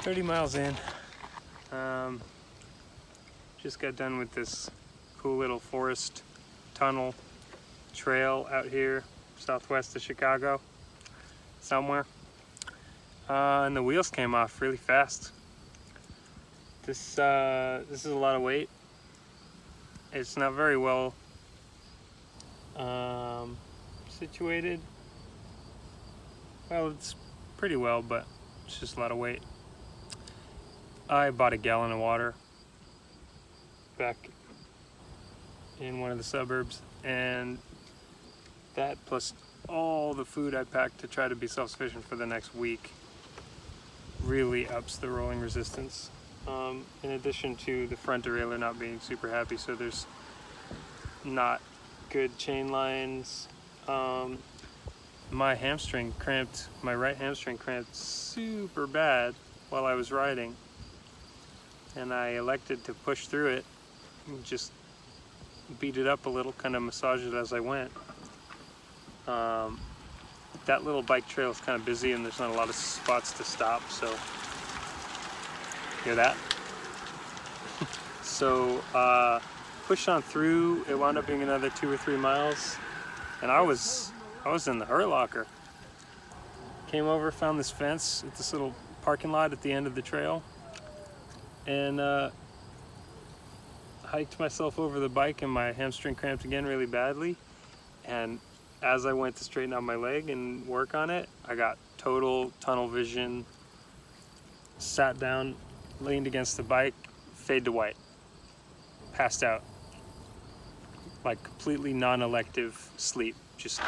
30 miles in. Just got done with this cool little forest tunnel trail out here southwest of Chicago somewhere, and the wheels came off really fast. This is a lot of weight. It's not very well situated. Well, it's pretty well, but it's just a lot of weight. I bought a gallon of water back in one of the suburbs, and that plus all the food I packed to try to be self-sufficient for the next week really ups the rolling resistance. In addition to the front derailleur not being super happy, so there's not good chain lines. My hamstring cramped, my right hamstring cramped super bad while I was riding, and I elected to push through it and just beat it up a little, kind of massage it as I went. That little bike trail is kind of busy and there's not a lot of spots to stop, so hear that? So pushed on through. It wound up being another 2 or 3 miles, and I was in the hurt locker. Came over, found this fence at this little parking lot at the end of the trail, and hiked myself over the bike, and my hamstring cramped again really badly. And as I went to straighten out my leg and work on it, I got total tunnel vision, sat down, leaned against the bike, fade to white, passed out. Like completely non-elective sleep, just,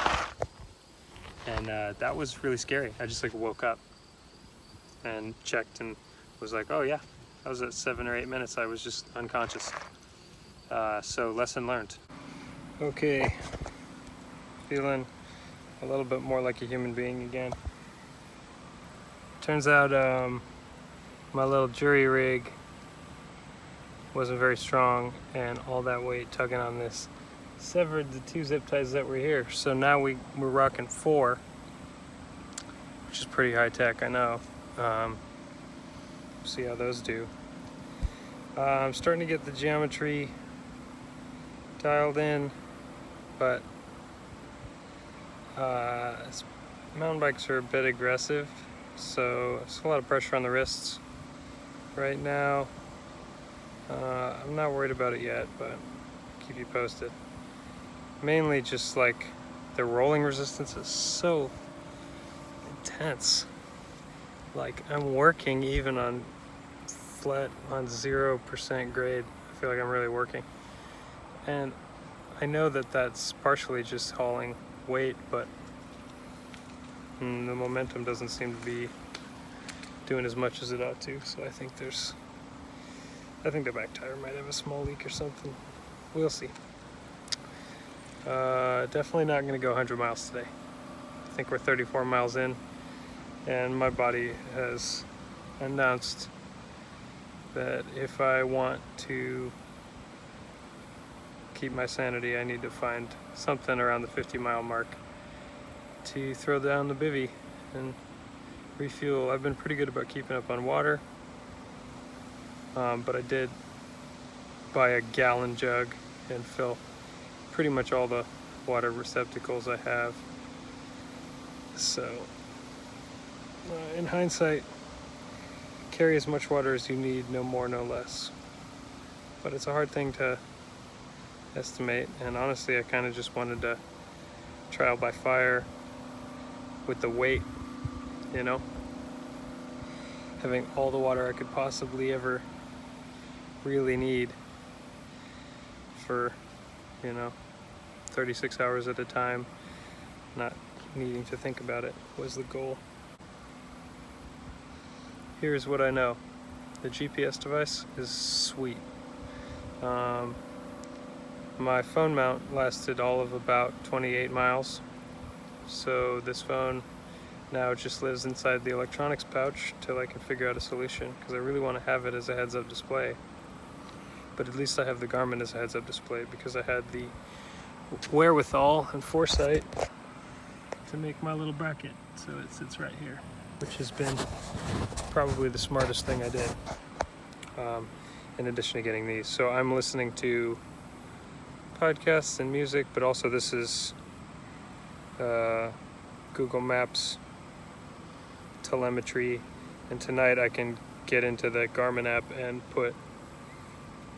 and that was really scary. I just like woke up and checked and was like, oh yeah, that was at 7 or 8 minutes. I was just unconscious. So lesson learned. Okay, feeling a little bit more like a human being again. Turns out my little jury rig wasn't very strong, and all that weight tugging on this severed the 2 zip ties that were here. So now we're rocking 4, which is pretty high tech, I know. See how those do. I'm starting to get the geometry dialed in, but mountain bikes are a bit aggressive, so there's a lot of pressure on the wrists right now. I'm not worried about it yet, but I'll keep you posted. Mainly just like the rolling resistance is so intense. Like I'm working even on flat, on 0% grade. I feel like I'm really working. And I know that that's partially just hauling weight, but the momentum doesn't seem to be doing as much as it ought to. So I think the back tire might have a small leak or something. We'll see. Definitely not going to go 100 miles today. I think we're 34 miles in, and my body has announced that if I want to keep my sanity, I need to find something around the 50-mile mark to throw down the bivvy and refuel. I've been pretty good about keeping up on water, but I did buy a gallon jug and fill pretty much all the water receptacles I have. So in hindsight, carry as much water as you need, no more, no less. But it's a hard thing to estimate, and honestly I kind of just wanted to trial by fire with the weight, you know, having all the water I could possibly ever really need for, 36 hours at a time, not needing to think about it was the goal. Here's what I know. The GPS device is sweet. My phone mount lasted all of about 28 miles. So this phone now just lives inside the electronics pouch till I can figure out a solution, because I really want to have it as a heads-up display. But at least I have the Garmin as a heads-up display, because I had the wherewithal and foresight to make my little bracket so it sits right here. which has been probably the smartest thing I did, in addition to getting these. So I'm listening to podcasts and music, but also this is Google Maps telemetry, and tonight I can get into the Garmin app and put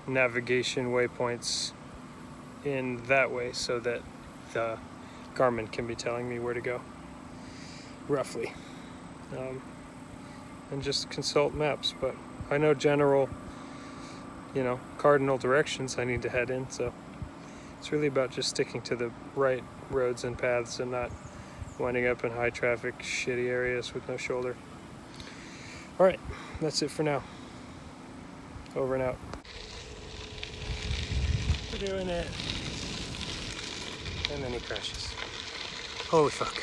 navigation waypoints in that way so that the Garmin can be telling me where to go, roughly. And just consult maps, but I know general, cardinal directions I need to head in, so it's really about just sticking to the right roads and paths and not winding up in high traffic, shitty areas with no shoulder. All right, that's it for now. Over and out. We're doing it. And then he crashes. Holy fuck.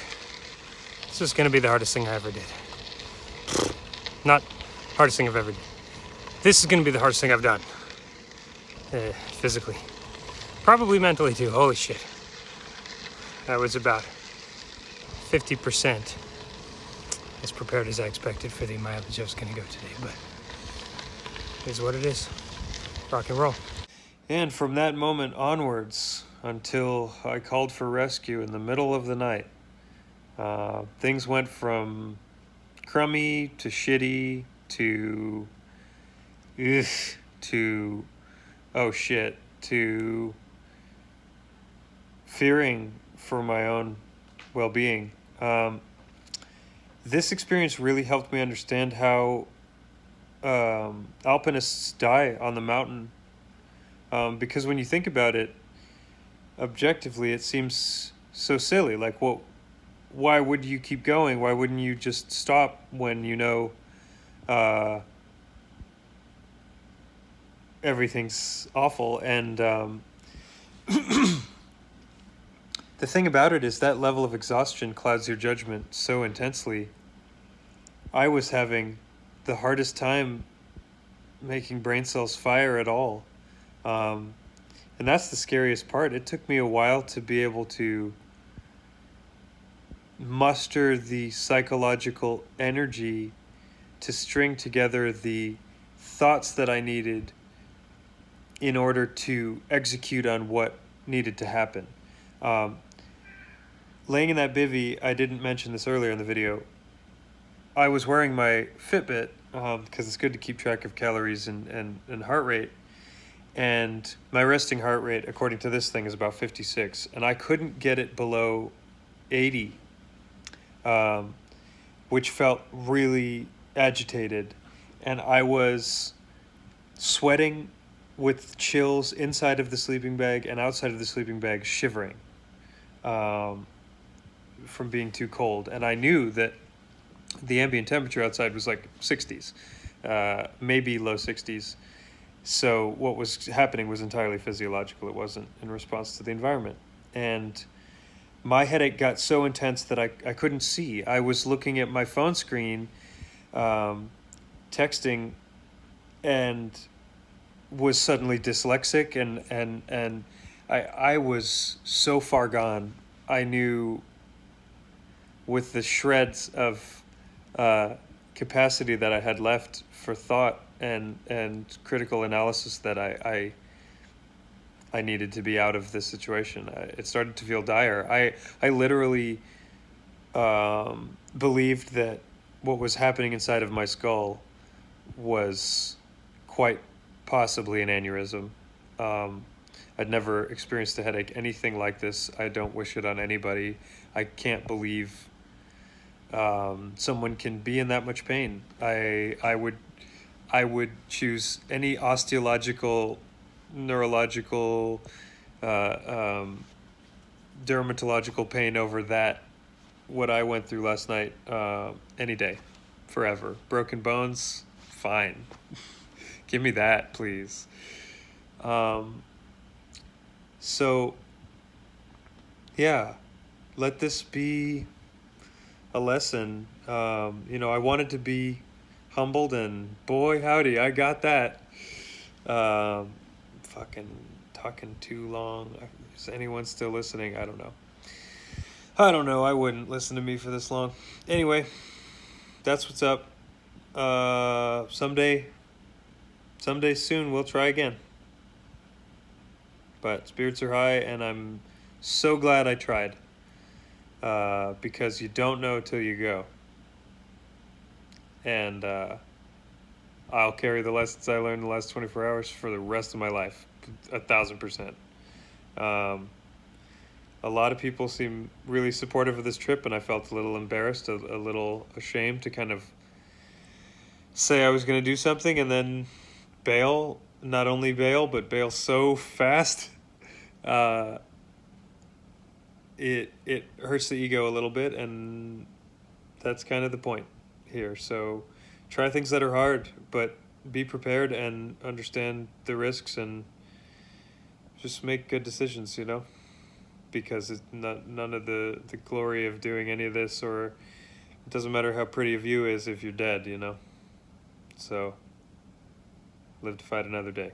This is gonna be the hardest thing I ever did. Not hardest thing I've ever did. This is gonna be the hardest thing I've done. Physically. Probably mentally too, holy shit. I was about 50% as prepared as I expected for the mileage I was gonna go today, but it is what it is. Rock and roll. And from that moment onwards, until I called for rescue in the middle of the night, things went from crummy to shitty to oh shit, to fearing for my own well-being. This experience really helped me understand how alpinists die on the mountain, because when you think about it objectively, it seems so silly. Like, well, why would you keep going? Why wouldn't you just stop when everything's awful? And the thing about it is that level of exhaustion clouds your judgment so intensely. I was having the hardest time making brain cells fire at all. And that's the scariest part. It took me a while to be able to muster the psychological energy to string together the thoughts that I needed in order to execute on what needed to happen. Laying in that bivvy, I didn't mention this earlier in the video, I was wearing my Fitbit, because it's good to keep track of calories and heart rate. And my resting heart rate, according to this thing, is about 56. And I couldn't get it below 80, which felt really agitated. And I was sweating with chills inside of the sleeping bag and outside of the sleeping bag, shivering from being too cold. And I knew that the ambient temperature outside was like 60s, maybe low 60s. So what was happening was entirely physiological. It wasn't in response to the environment. And my headache got so intense that I couldn't see. I was looking at my phone screen, texting, and was suddenly dyslexic, and I was so far gone. I knew with the shreds of capacity that I had left for thought and critical analysis that I needed to be out of this situation. It started to feel dire. I literally believed that what was happening inside of my skull was quite possibly an aneurysm. I'd never experienced a headache anything like this. I don't wish it on anybody. I can't believe someone can be in that much pain. I would choose any osteological, neurological, dermatological pain over that, what I went through last night, any day, forever. Broken bones, fine. Give me that, please. So, yeah, let this be a lesson. I wanted to be humbled, and boy howdy, I got that. Fucking talking too long. Is anyone still listening? I don't know. I wouldn't listen to me for this long. Anyway, that's what's up. Someday soon we'll try again. But spirits are high, and I'm so glad I tried. Because you don't know till you go. And I'll carry the lessons I learned in the last 24 hours for the rest of my life, 1,000%. Um, a lot of people seem really supportive of this trip, and I felt a little embarrassed, a little ashamed to kind of say I was going to do something and then bail. Not only bail, but bail so fast. Uh, it hurts the ego a little bit, and that's kind of the point here. So try things that are hard, but be prepared and understand the risks, and just make good decisions, you know, because it's none of the glory of doing any of this, or it doesn't matter how pretty a view is if you're dead, you know. So live to fight another day.